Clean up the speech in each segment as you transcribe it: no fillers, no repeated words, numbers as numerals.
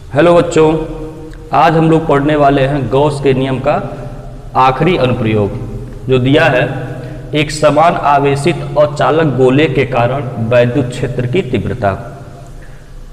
Hello बच्चों, आज हम लोग पढ़ने वाले हैं गॉस के नियम का आखिरी अनुप्रयोग जो दिया है। एक समान आवेशित और चालक गोले के कारण वैद्युत क्षेत्र की तीव्रता।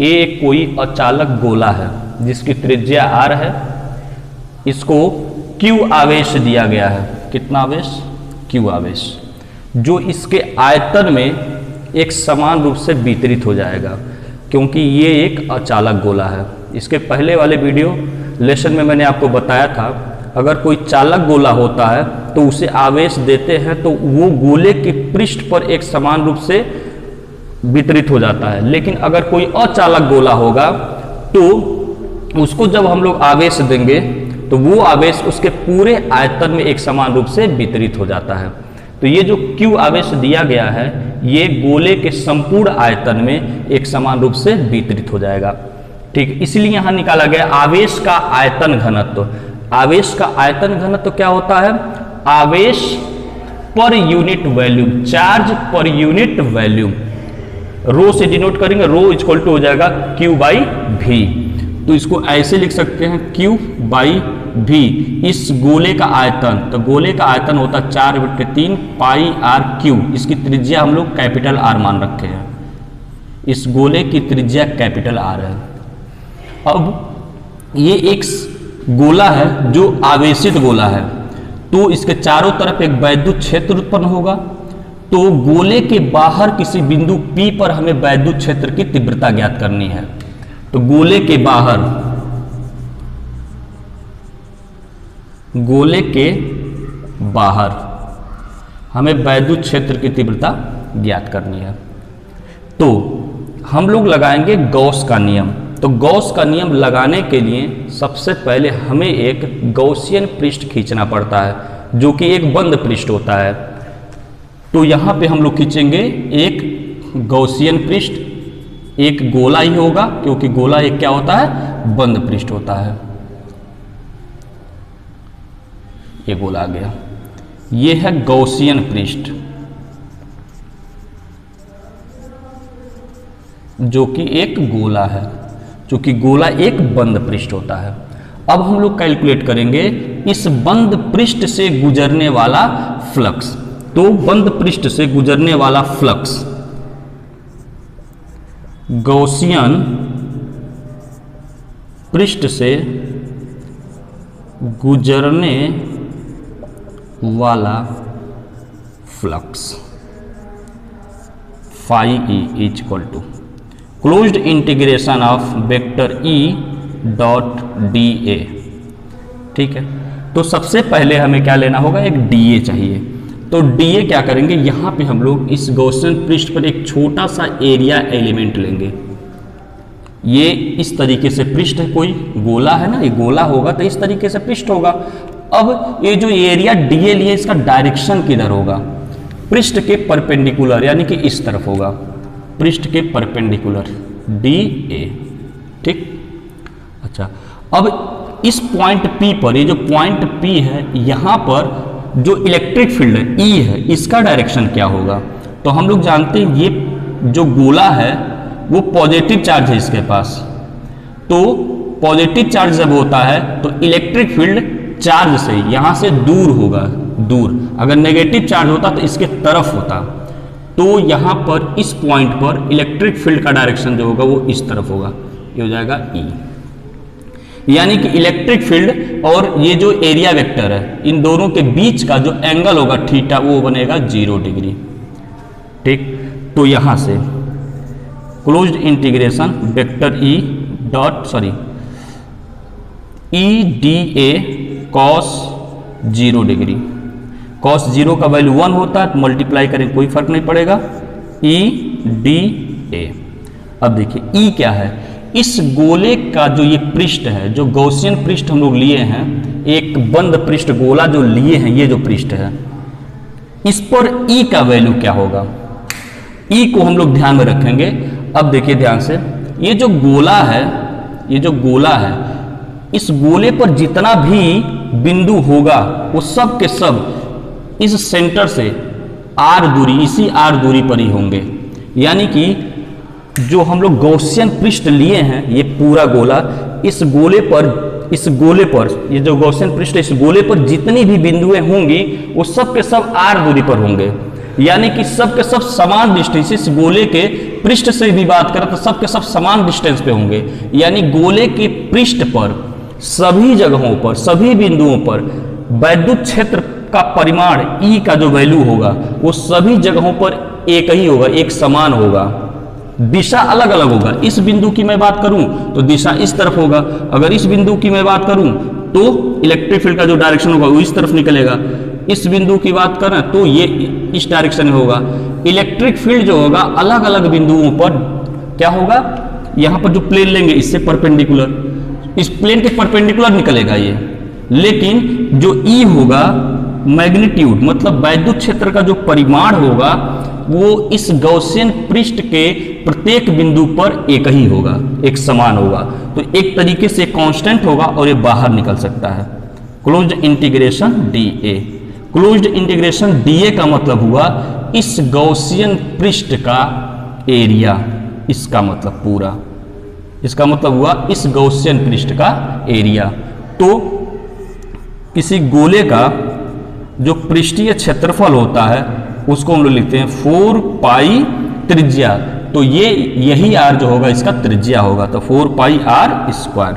ये एक कोई अचालक गोला है जिसकी त्रिज्या r है। इसको q आवेश दिया गया है। कितना आवेश? q आवेश, जो इसके आयतन में एक समान रूप से वितरित हो जाएगा क्योंकि ये एक अचालक गोला है। इसके पहले वाले वीडियो लेसन में मैंने आपको बताया था, अगर कोई चालक गोला होता है तो उसे आवेश देते हैं तो वो गोले के पृष्ठ पर एक समान रूप से वितरित हो जाता है। लेकिन अगर कोई अचालक गोला होगा तो उसको जब हम लोग आवेश देंगे तो वो आवेश उसके पूरे आयतन में एक समान रूप से वितरित हो जाता है। तो ये जो Q आवेश दिया गया है ये गोले के संपूर्ण आयतन में एक समान रूप से वितरित हो जाएगा। ठीक, इसलिए यहां निकाला गया आवेश का आयतन घनत्व। आवेश का आयतन घनत्व क्या होता है? आवेश पर यूनिट वॉल्यूम, चार्ज पर यूनिट वॉल्यूम। रो से डिनोट करेंगे, रो इक्वल टू हो जाएगा Q बाई V। तो इसको ऐसे लिख सकते हैं Q बाई V, इस गोले का आयतन। तो गोले का आयतन होता है 4/3 पाई r क्यू। इसकी त्रिज्या हम लोग कैपिटल R मान रखे हैं। इस गोले की त्रिज्या कैपिटल R है। अब ये एक गोला है जो आवेशित गोला है, तो इसके चारों तरफ एक वैद्युत क्षेत्र उत्पन्न होगा। तो गोले के बाहर किसी बिंदु P पर हमें वैद्युत क्षेत्र की तीव्रता ज्ञात करनी है। तो गोले के बाहर हमें वैद्युत क्षेत्र की तीव्रता ज्ञात करनी है। तो हम लोग लगाएंगे गॉस का नियम। तो गॉस का नियम लगाने के लिए सबसे पहले हमें एक गॉसियन पृष्ठ खींचना पड़ता है जो कि एक बंद पृष्ठ होता है। तो यहां पे हम लोग खींचेंगे एक गॉसियन पृष्ठ। एक गोला ही होगा क्योंकि गोला एक क्या होता है? बंद पृष्ठ होता है। ये गोला आ गया, ये है गॉसियन पृष्ठ जो कि एक गोला है, क्योंकि गोला एक बंद पृष्ठ होता है। अब हम लोग कैलकुलेट करेंगे इस बंद पृष्ठ से गुजरने वाला फ्लक्स। तो बंद पृष्ठ से गुजरने वाला फ्लक्स गॉसियन पृष्ठ से गुजरने वाला flux phi E is equal to closed integration of vector E dot d A. ठीक है, तो सबसे पहले हमें क्या लेना होगा? एक डी ए चाहिए। तो डी ए क्या करेंगे? यहाँ पे हम लोग इस गॉसियन पृष्ठ पर एक छोटा सा एरिया एलिमेंट लेंगे। ये इस तरीके से पृष्ठ है, कोई गोला है ना, ये गोला होगा तो इस तरीके से पृष्ठ होगा। अब ये जो एरिया डी ए लिए इसका डायरेक्शन किधर होगा? पृष्ठ के परपेंडिकुलर, यानी कि इस तरफ होगा, पृष्ठ के परपेंडिकुलर डी ए। ठीक, अच्छा, अब इस पॉइंट P पर, ये जो पॉइंट P है यहाँ पर जो इलेक्ट्रिक फील्ड है E है, इसका डायरेक्शन क्या होगा? तो हम लोग जानते हैं ये जो गोला है वो पॉजिटिव चार्ज है इसके पास। तो पॉजिटिव चार्ज जब होता है तो इलेक्ट्रिक फील्ड चार्ज से यहां से दूर होगा, दूर। अगर नेगेटिव चार्ज होता तो इसके तरफ होता। तो यहां पर इस पॉइंट पर इलेक्ट्रिक फील्ड का डायरेक्शन जो होगा वो इस तरफ होगा, ये हो जाएगा E। यानी कि इलेक्ट्रिक फील्ड और ये जो एरिया वेक्टर है इन दोनों के बीच का जो एंगल होगा थीटा वो बनेगा 0 डिग्री। ठीक, तो यहां से closed integration vector E dot E D A cos 0 degree. Cos 0 का वैल्यू 1 होता है तो मल्टीप्लाई करें कोई फर्क नहीं पड़ेगा, ई डी ए। अब देखिए ई क्या है? इस गोले का जो ये पृष्ठ है, जो गॉसियन पृष्ठ हम लोग लिए हैं, एक बंद पृष्ठ गोला जो लिए हैं, ये जो पृष्ठ है इस पर ई का वैल्यू क्या होगा? ई को हम लोग ध्यान में रखेंगे। अब देखिए ध्यान से, ये जो गोला है, ये जो गोला है, इस गोले पर जितना भी बिंदु होगा वो सब के सब इस सेंटर से r दूरी, इसी r दूरी पर ही होंगे। यानी कि जो हम लोग गॉसियन पृष्ठ लिए हैं, ये पूरा गोला, इस गोले पर ये जो गॉसियन पृष्ठ है, इस गोले पर जितनी भी बिंदुएं होंगी वो सब के सब r दूरी पर होंगे, यानी कि सब के सब समान डिस्टेंस। इस गोले के पृष्ठ से भी बात करें तो सब के सब समान डिस्टेंस पे होंगे, यानी गोले के पृष्ठ पर सभी जगहों पर, सभी बिंदुओं पर वैद्युत क्षेत्र का परिमाण E का जो वैल्यू होगा वो सभी जगहों पर एक ही होगा, एक समान होगा। दिशा अलग अलग होगा। इस बिंदु की मैं बात करूं तो दिशा इस तरफ होगा, अगर इस बिंदु की मैं बात करूं तो इलेक्ट्रिक फील्ड का जो डायरेक्शन होगा वो इस तरफ निकलेगा। इस बिंदु की बात करें तो ये इस डायरेक्शन में होगा। इलेक्ट्रिक फील्ड जो होगा अलग अलग बिंदुओं पर क्या होगा, यहां पर जो प्लेन लेंगे इससे परपेंडिकुलर, इस प्लेन के परपेंडिकुलर निकलेगा ये। लेकिन जो E होगा मैग्नीट्यूड मतलब वैद्युत क्षेत्र का जो परिमाण होगा वो इस गॉसियन पृष्ठ के प्रत्येक बिंदु पर एक ही होगा, एक समान होगा। तो एक तरीके से कांस्टेंट होगा और ये बाहर निकल सकता है। Closed integration dA, closed integration dA का मतलब हुआ इस गॉसियन पृष्ठ का एरिया, इसका मतलब पूरा, इसका मतलब हुआ इस गॉसियन पृष्ठ का एरिया। तो किसी गोले का जो पृष्ठीय क्षेत्रफल होता है उसको हम लोग लिखते हैं 4 पाई त्रिज्या। तो ये यही r जो होगा इसका त्रिज्या होगा, तो 4 पाई r स्क्वायर।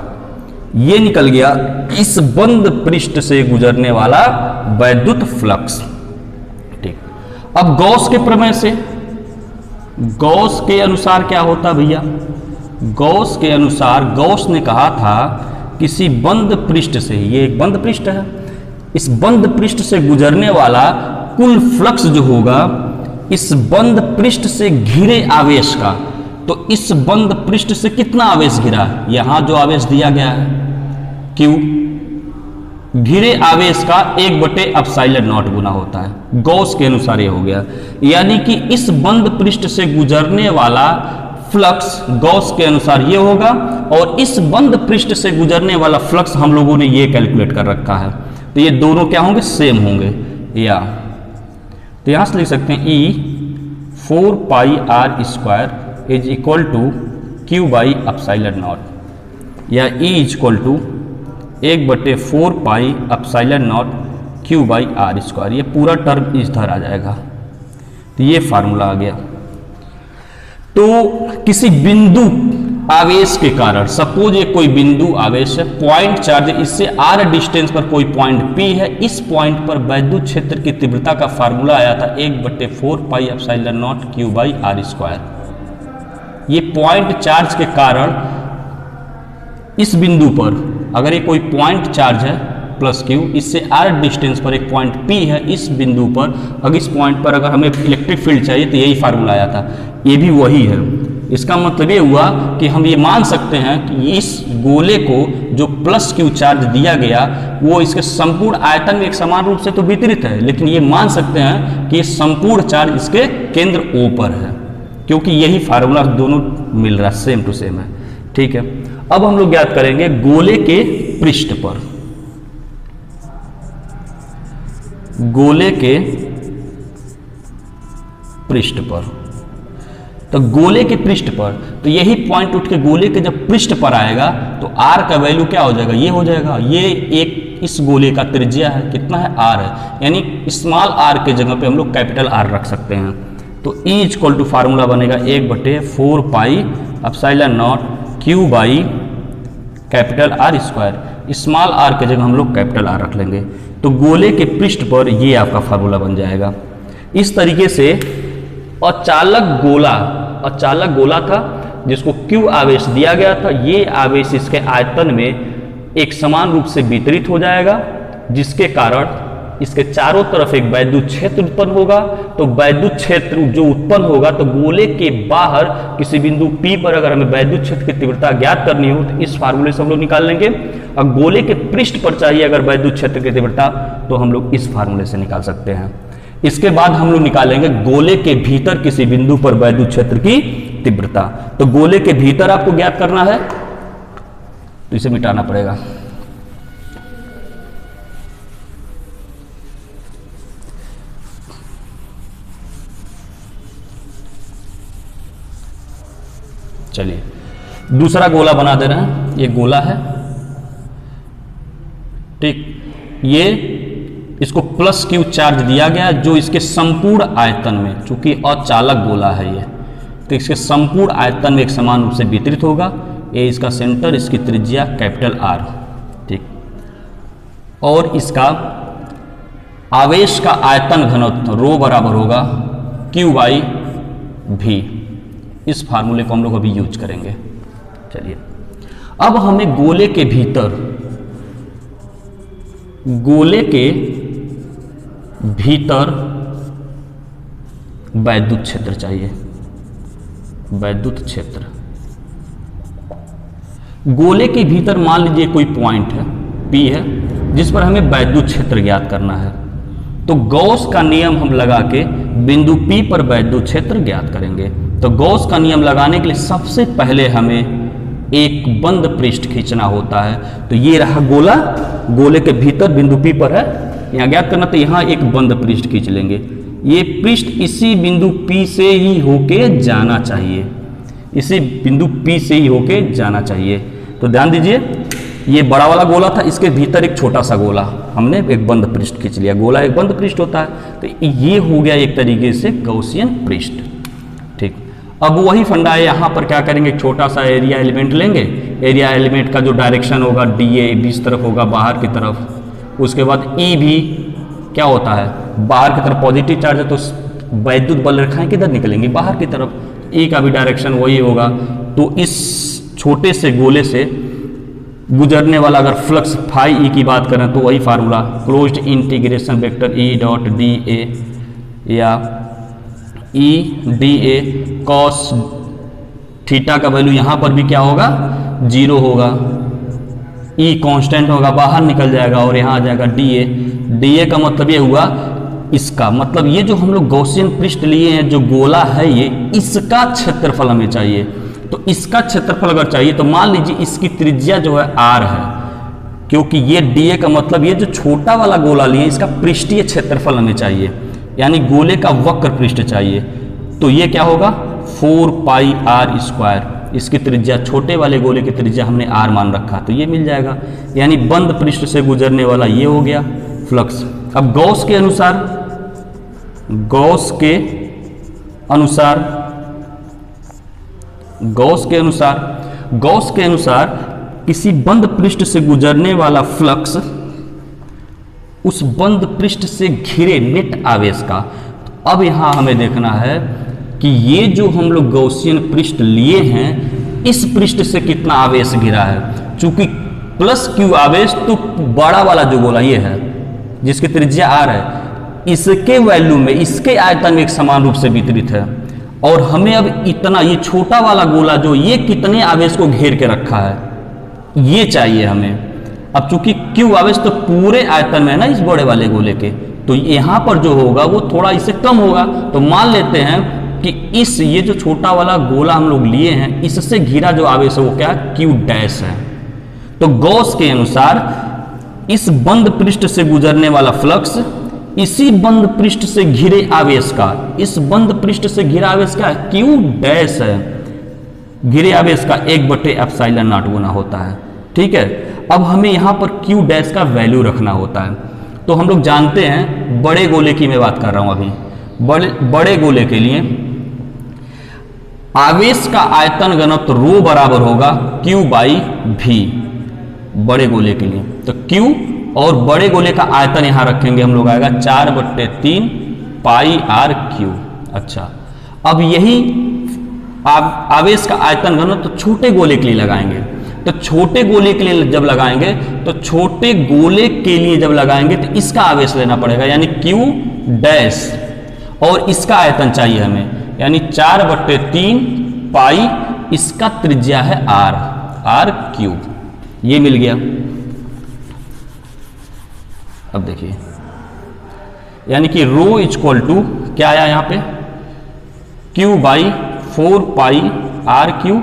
ये निकल गया इस बंद पृष्ठ से गुजरने वाला वैद्युत फ्लक्स। ठीक, अब गॉस के प्रमेय से, गॉस के अनुसार क्या होता भैया, गॉस के अनुसार गॉस ने कहा था किसी बंद पृष्ठ से, ये एक बंद पृष्ठ है, इस बंद पृष्ठ से गुजरने वाला कुल फ्लक्स जो होगा इस बंद पृष्ठ से घिरे आवेश का, तो इस बंद पृष्ठ से कितना आवेश घिरा, यहां जो आवेश दिया गया है Q, घिरे आवेश का 1/ε0 गुना होता है। गॉस के अनुसार ये हो गया, यानी कि इस बंद पृष्ठ से गुजरने वाला फ्लक्स गॉस के अनुसार ये होगा, और इस बंद पृष्ठ से गुजरने वाला फ्लक्स हम लोगों ने ये कैलकुलेट कर रखा है। तो ये दोनों क्या होंगे, सेम होंगे। या तो यहां से लिख सकते हैं E 4 pi r square is equal to Q/ε0, या E इज इक्वल टू 1/4 पाई ε0 Q/r स्क्वायर। ये पूरा टर्म इधर आ जाएगा, तो ये फार्मूला आ गया। तो किसी बिंदु आवेश के कारण, सपोज ये कोई बिंदु आवेश है, पॉइंट चार्ज, इससे r डिस्टेंस पर कोई पॉइंट P है, इस पॉइंट पर वैद्युत क्षेत्र की तीव्रता का फार्मूला आया था 1/4 पाई ε0 Q/r स्क्वायर। ये पॉइंट चार्ज के कारण इस बिंदु पर अगर ये कोई पॉइंट चार्ज है प्लस Q, इससे r डिस्टेंस पर एक पॉइंट P है, इस बिंदु पर अगर इस पॉइंट पर अगर हमें इलेक्ट्रिक फील्ड चाहिए तो यही फार्मूला आया था, ये भी वही है। इसका मतलब ये हुआ कि हम ये मान सकते हैं कि इस गोले को जो प्लस Q चार्ज दिया गया वो इसके संपूर्ण आयतन में एक समान रूप से तो वितरित है, लेकिन ये मान सकते हैं कि ये संपूर्ण चार्ज इसके केंद्र O पर है, क्योंकि यही फार्मूला दोनों मिल रहा है, सेम टू सेम है। ठीक है, अब हम लोग ज्ञात करेंगे गोले के पृष्ठ पर, गोले के पृष्ठ पर, तो गोले के पृष्ठ पर, तो यही पॉइंट उठ के गोले के जब पृष्ठ पर आएगा तो r का वैल्यू क्या हो जाएगा, ये हो जाएगा। ये एक इस गोले का त्रिज्या है, कितना है, r है, यानी स्मॉल r के जगह पे हम लोग कैपिटल R रख सकते हैं। तो E इक्वल टू फार्मूला बनेगा 1/4 pi ε0 Q/कैपिटल R square. Small r के जगह हम लोग कैपिटल R रख लेंगे, तो गोले के पृष्ठ पर ये आपका फार्मूला बन जाएगा। इस तरीके से अचालक गोला था जिसको Q आवेश दिया गया था, ये आवेश इसके आयतन में एक समान रूप से वितरित हो जाएगा, जिसके कारण इसके चारों तरफ एक वैद्युत क्षेत्र उत्पन्न होगा। तो वैद्युत क्षेत्र जो उत्पन्न होगा, तो गोले के बाहर किसी बिंदु P पर अगर हमें वैद्युत क्षेत्र की तीव्रता ज्ञात करनी हो तो इस फार्मूले से हम लोग निकाल लेंगे, और गोले के पृष्ठ पर चाहिए अगर वैद्युत क्षेत्र की तीव्रता तो हम लोग इस फार्मूले से निकाल सकते हैं। इसके बाद हम लोग निकालेंगे गोले के भीतर किसी बिंदु पर वैद्युत क्षेत्र की तीव्रता। तो गोले के भीतर आपको ज्ञात करना है, तो इसे मिटाना पड़ेगा। चलिए, दूसरा गोला बना दे रहे हैं, ये गोला है, ठीक, ये इसको प्लस क्यू चार्ज दिया गया जो इसके संपूर्ण आयतन में, चूंकि अचालक गोला है ये, तो इसके संपूर्ण आयतन में एक समान रूप से वितरित होगा। ये इसका सेंटर, इसकी त्रिज्या कैपिटल आर, ठीक, और इसका आवेश का आयतन घनत्व रो बराबर होगा क्यू बाई भी। इस फार्मूले को हम लोग अभी यूज करेंगे। चलिए, अब हमें गोले के भीतर वैद्युत क्षेत्र चाहिए। वैद्युत क्षेत्र गोले के भीतर मान लीजिए कोई पॉइंट है P है जिस पर हमें वैद्युत क्षेत्र ज्ञात करना है, तो गॉस का नियम हम लगा के बिंदु P पर वैद्युत क्षेत्र ज्ञात करेंगे। तो गॉस का नियम लगाने के लिए सबसे पहले हमें एक बंद पृष्ठ खींचना होता है। तो ये रहा गोला, गोले के भीतर बिंदु P पर है, यहाँ ज्ञात करना, तो यहाँ एक बंद पृष्ठ खींच लेंगे। ये पृष्ठ इसी बिंदु P से ही होके जाना चाहिए, इसी बिंदु P से ही होके जाना चाहिए। तो ध्यान दीजिए, ये बड़ा वाला गोला था, इसके भीतर एक छोटा सा गोला, हमने एक बंद पृष्ठ खींच लिया। गोला एक बंद पृष्ठ होता है, तो ये हो गया एक तरीके से गॉसियन पृष्ठ, ठीक। अब वही फंडा है, यहाँ पर क्या करेंगे, एक छोटा सा एरिया एलिमेंट लेंगे। एरिया एलिमेंट का जो डायरेक्शन होगा DA इस तरफ होगा, बाहर की तरफ। उसके बाद E भी क्या होता है, बाहर की तरफ पॉजिटिव चार्ज है, तो वैद्युत बल रेखाएं किधर निकलेंगी, बाहर की तरफ। E का भी डायरेक्शन वही होगा। तो इस छोटे से गोले से गुजरने वाला अगर फ्लक्स फाई E की बात करें तो वही formula, closed integration vector E dot DA या E DA कॉस थीटा का वैल्यू यहाँ पर भी क्या होगा, 0 होगा। E कांस्टेंट होगा, बाहर निकल जाएगा और यहाँ आ जाएगा DA। DA का मतलब ये हुआ, इसका मतलब ये जो हम लोग गॉसियन पृष्ठ लिए हैं, जो गोला है ये, इसका क्षेत्रफल हमें चाहिए। तो इसका क्षेत्रफल अगर चाहिए तो मान लीजिए इसकी त्रिज्या जो है R है, क्योंकि ये DA का मतलब ये जो छोटा वाला गोला लिए इसका पृष्ठीय क्षेत्रफल हमें चाहिए, यानी गोले का वक्र पृष्ठ चाहिए। तो ये क्या होगा, 4 पाई R स्क्वायर। इसकी त्रिज्या, छोटे वाले गोले की त्रिज्या हमने R मान रखा, तो ये मिल जाएगा। यानी बंद पृष्ठ से गुजरने वाला ये हो गया फ्लक्स। अब गॉस के अनुसार किसी बंद पृष्ठ से गुजरने वाला फ्लक्स उस बंद पृष्ठ से घिरे नेट आवेश का। अब यहां हमें देखना है कि ये जो हम लोग गॉसियन पृष्ठ लिए हैं, इस पृष्ठ से कितना आवेश घिरा है। चूंकि प्लस क्यू आवेश तो बड़ा वाला जो गोला ये है जिसकी त्रिज्या R है, इसके वैल्यू में, इसके आयतन में एक समान रूप से वितरित है। और हमें अब इतना, ये छोटा वाला गोला जो ये कितने आवेश को घेर के रखा है, ये चाहिए हमें। अब चूंकि Q आवेश तो पूरे आयतन में है ना इस बड़े वाले गोले के, तो यहां पर जो होगा वो थोड़ा इससे कम होगा। तो मान लेते हैं कि इस, ये जो छोटा वाला गोला हम लोग लिए हैं, इससे घिरा जो आवेश है वो क्या, Q डैश है। तो गॉस के अनुसार इस बंद पृष्ठ से गुजरने वाला फ्लक्स इसी बंद पृष्ठ से घिरे आवेश का, इस बंद पृष्ठ से घिरा आवेश का Q डैश है, घिरे आवेश का 1/ε0 गुना होता है, ठीक है। अब हमें यहां पर Q डैश का वैल्यू रखना होता है। तो हम लोग जानते हैं, बड़े गोले की मैं बात कर रहा हूं अभी, बड़े गोले के लिए आवेश का आयतन घनत्व रो बराबर होगा Q बाई V, बड़े गोले के लिए। तो Q और बड़े गोले का आयतन यहां रखेंगे हम लोग, आएगा 4/3 पाई R/Q। अच्छा, अब यही आवेश का आयतन घनत्व तो छोटे गोले के लिए लगाएंगे। तो छोटे गोले के लिए जब लगाएंगे, तो छोटे गोले के लिए जब लगाएंगे तो इसका आवेश लेना पड़ेगा, यानी Q डैश, और इसका आयतन चाहिए हमें, यानी 4/3 पाई, इसका त्रिज्या है R/Q। ये मिल गया। अब देखिए, यानी कि रो इक्वल टू क्या आया यहाँ पे, Q by 4 pi R/Q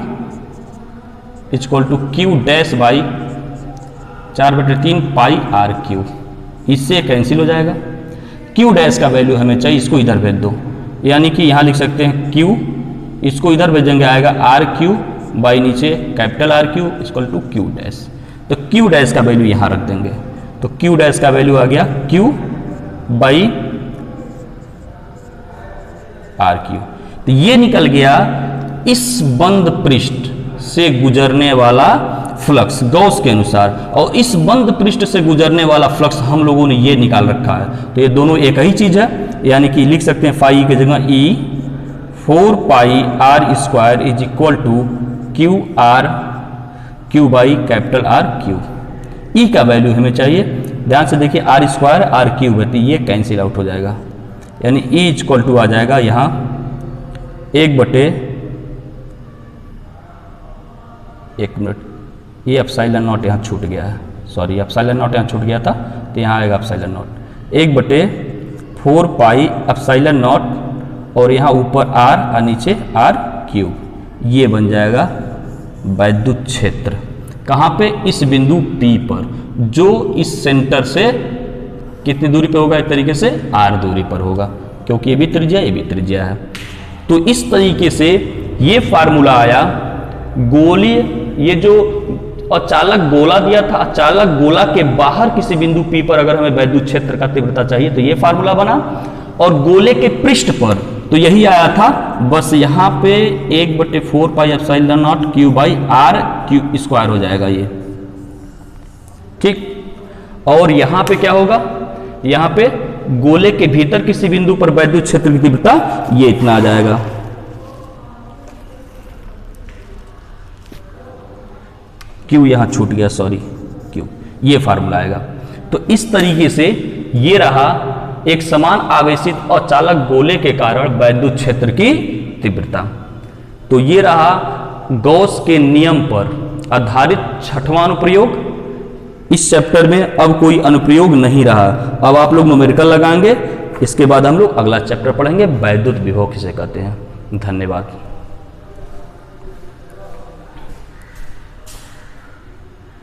equal to Q dash by 4/3 pi R/Q। इससे कैंसिल हो जाएगा। Q डैश का वैल्यू हमें चाहिए, इसको इधर भेज दो, यानी कि यहाँ लिख सकते हैं Q, इसको इधर भेजेंगे आएगा R/Q बाई नीचे capital R Q equal to Q dash. तो क्यू डैश का वैल्यू यहां रख देंगे, तो क्यू डैश का वैल्यू आ गया क्यू बाई आर क्यू। तो ये निकल गया इस बंद पृष्ठ से गुजरने वाला फ्लक्स गॉस के अनुसार, और इस बंद पृष्ठ से गुजरने वाला फ्लक्स हम लोगों ने ये निकाल रखा है। तो ये दोनों एक ही चीज है, यानी कि लिख सकते हैं फाई की जगह E 4 pi R square is equal to Q R Q by capital R Q. E का वैल्यू हमें चाहिए, ध्यान से देखिए आर स्क्वायर आर क्यूब है तो ये कैंसिल आउट हो जाएगा, यानी ई इक्वल टू आ जाएगा यहाँ 1 मिनट, ये एप्सिलॉन नॉट यहाँ छूट गया है, सॉरी एप्सिलॉन नॉट यहाँ छूट गया था, तो यहाँ आएगा epsilon not 1/4 pi epsilon not और यहाँ ऊपर आर और नीचे आर क्यूब। ये बन जाएगा वैद्युत क्षेत्र कहाँ पे, इस बिंदु P पर, जो इस सेंटर से कितनी दूरी पर होगा, एक तरीके से R दूरी पर होगा, क्योंकि ये भी त्रिज्या ये भी त्रिज्या है। तो इस तरीके से ये फार्मूला आया गोलीय, ये जो अचालक गोला दिया था, अचालक गोला के बाहर किसी बिंदु P पर अगर हमें वैद्युत क्षेत्र का तीव्रता चाहिए तो ये फार्मूला बना, और गोले के पृष्ठ पर तो यही आया था, बस यहाँ पे 1/4 pi epsilon naught Q by R Q square हो जाएगा ये, ठीक। और यहाँ पे क्या होगा, यहाँ पे गोले के भीतर किसी बिंदु पर वैद्युत क्षेत्र की तीव्रता ये इतना आ जाएगा। क्यू यहां छूट गया, सॉरी क्यू, ये फार्मूला आएगा। तो इस तरीके से ये रहा एक समान आवेशित और चालक गोले के कारण वैद्युत क्षेत्र की तीव्रता। तो ये रहा गॉस के नियम पर आधारित 6वां अनुप्रयोग। इस चैप्टर में अब कोई अनुप्रयोग नहीं रहा, अब आप लोग न्यूमेरिकल लगाएंगे, इसके बाद हम लोग अगला चैप्टर पढ़ेंगे वैद्युत विभव किसे कहते हैं। धन्यवाद।